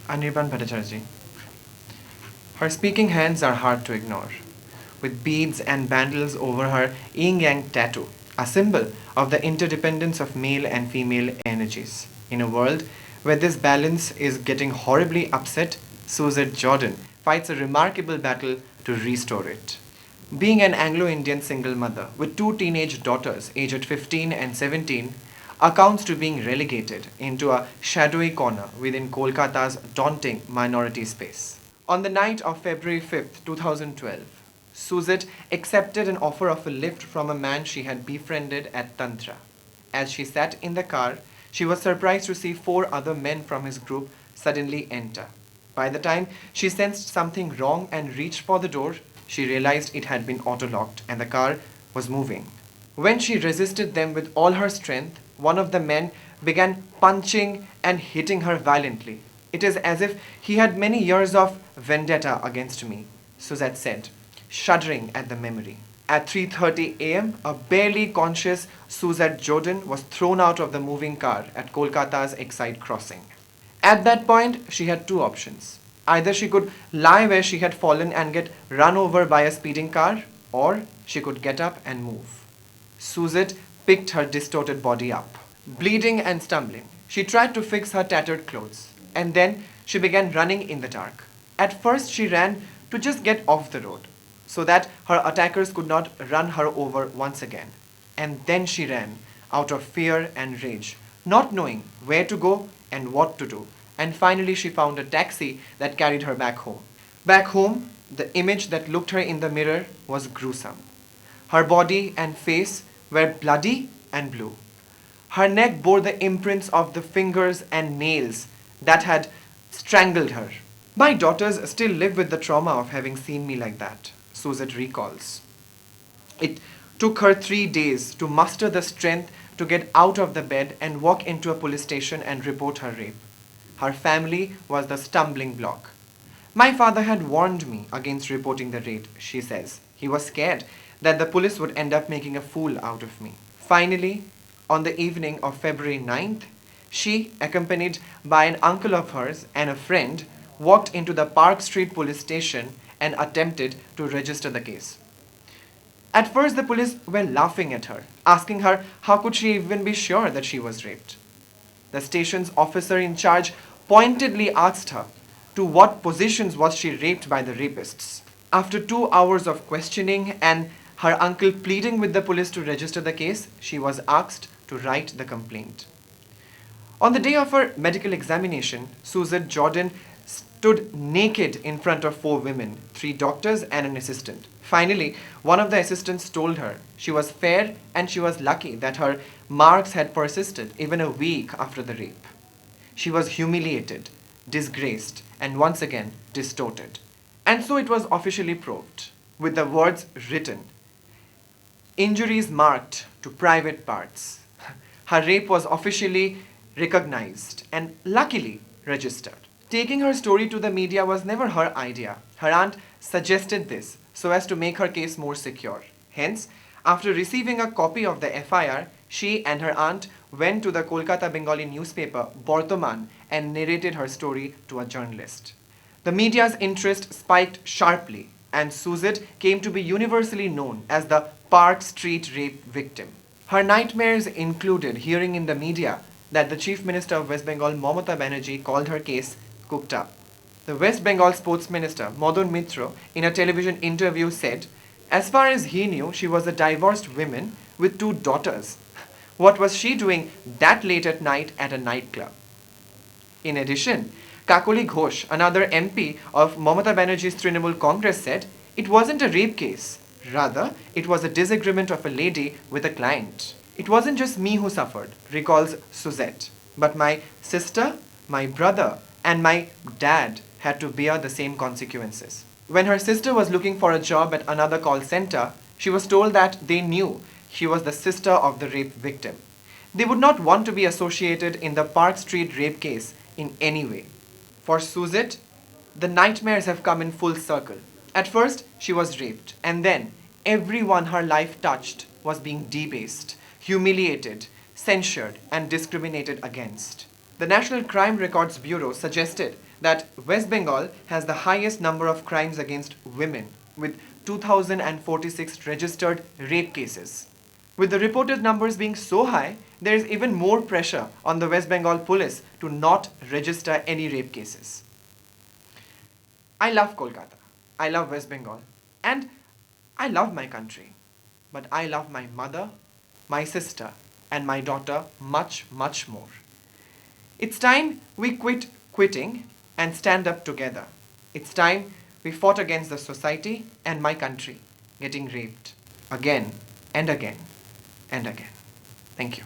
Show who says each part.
Speaker 1: Anirban Bhattacherjee. Her speaking hands are hard to ignore, with beads and bangles over her yin-yang tattoo, a symbol of the interdependence of male and female energies. In a world where this balance is getting horribly upset, Suzette Jordan fights a remarkable battle to restore it. Being an Anglo-Indian single mother with two teenage daughters aged 15 and 17 accounts to being relegated into a shadowy corner within Kolkata's daunting minority space. On the night of February 5th, 2012, Suzette accepted an offer of a lift from a man she had befriended at Tantra. As she sat in the car, she was surprised to see four other men from his group suddenly enter. By the time she sensed something wrong and reached for the door, she realized it had been auto-locked and the car was moving. When she resisted them with all her strength, one of the men began punching and hitting her violently. It is as if he had many years of vendetta against me, Suzette said, shuddering at the memory. At 3:30 a.m., a barely conscious Suzette Jordan was thrown out of the moving car at Kolkata's Exide crossing. At that point, she had two options. Either she could lie where she had fallen and get run over by a speeding car, or she could get up and move. Suzette picked her distorted body up. Bleeding and stumbling, she tried to fix her tattered clothes, and then she began running in the dark. At first, she ran to just get off the road, so that her attackers could not run her over once again. And then she ran, out of fear and rage, not knowing where to go and what to do. And finally, she found a taxi that carried her back home. Back home, the image that looked her in the mirror was gruesome. Her body and face were bloody and blue. Her neck bore the imprints of the fingers and nails that had strangled her. My daughters still live with the trauma of having seen me like that, Suzette recalls. It took her 3 days to muster the strength to get out of the bed and walk into a police station and report her rape. Her family was the stumbling block. My father had warned me against reporting the rape, she says. He was scared that the police would end up making a fool out of me. Finally, on the evening of February 9th, she, accompanied by an uncle of hers and a friend, walked into the Park Street police station and attempted to register the case. At first, the police were laughing at her, asking her how could she even be sure that she was raped. The station's officer in charge pointedly asked her to what positions was she raped by the rapists. After 2 hours of questioning and her uncle pleading with the police to register the case, she was asked to write the complaint. On the day of her medical examination, Suzette Jordan stood naked in front of four women, three doctors and an assistant. Finally, one of the assistants told her she was fair and she was lucky that her marks had persisted even a week after the rape. She was humiliated, disgraced, and once again distorted. And so it was officially proved, with the words written, injuries marked to private parts. Her rape was officially recognized and luckily registered. Taking her story to the media was never her idea. Her aunt suggested this so as to make her case more secure. Hence, after receiving a copy of the FIR, she and her aunt went to the Kolkata Bengali newspaper Bortoman and narrated her story to a journalist. The media's interest spiked sharply, and Suzette came to be universally known as the Park Street rape victim. Her nightmares included hearing in the media that the Chief Minister of West Bengal, Mamata Banerjee, called her case cooked up. The West Bengal Sports Minister, Madan Mitra, in a television interview said, as far as he knew, she was a divorced woman with two daughters. What was she doing that late at night at a nightclub? In addition, Kakoli Ghosh, another MP of Mamata Banerjee's Trinamool Congress, said it wasn't a rape case. Rather, it was a disagreement of a lady with a client. It wasn't just me who suffered, recalls Suzette, but my sister, my brother, and my dad had to bear the same consequences. When her sister was looking for a job at another call center, she was told that they knew she was the sister of the rape victim. They would not want to be associated in the Park Street rape case in any way. For Suzette, the nightmares have come in full circle. At first, she was raped, and then everyone her life touched was being debased, humiliated, censured, and discriminated against. The National Crime Records Bureau suggested that West Bengal has the highest number of crimes against women, with 2,046 registered rape cases. With the reported numbers being so high, there is even more pressure on the West Bengal police to not register any rape cases. I love Kolkata, I love West Bengal, and I love my country. But I love my mother, my sister, and my daughter much, much more. It's time we quit quitting and stand up together. It's time we fought against the society and my country getting raped again and again and again. Thank you.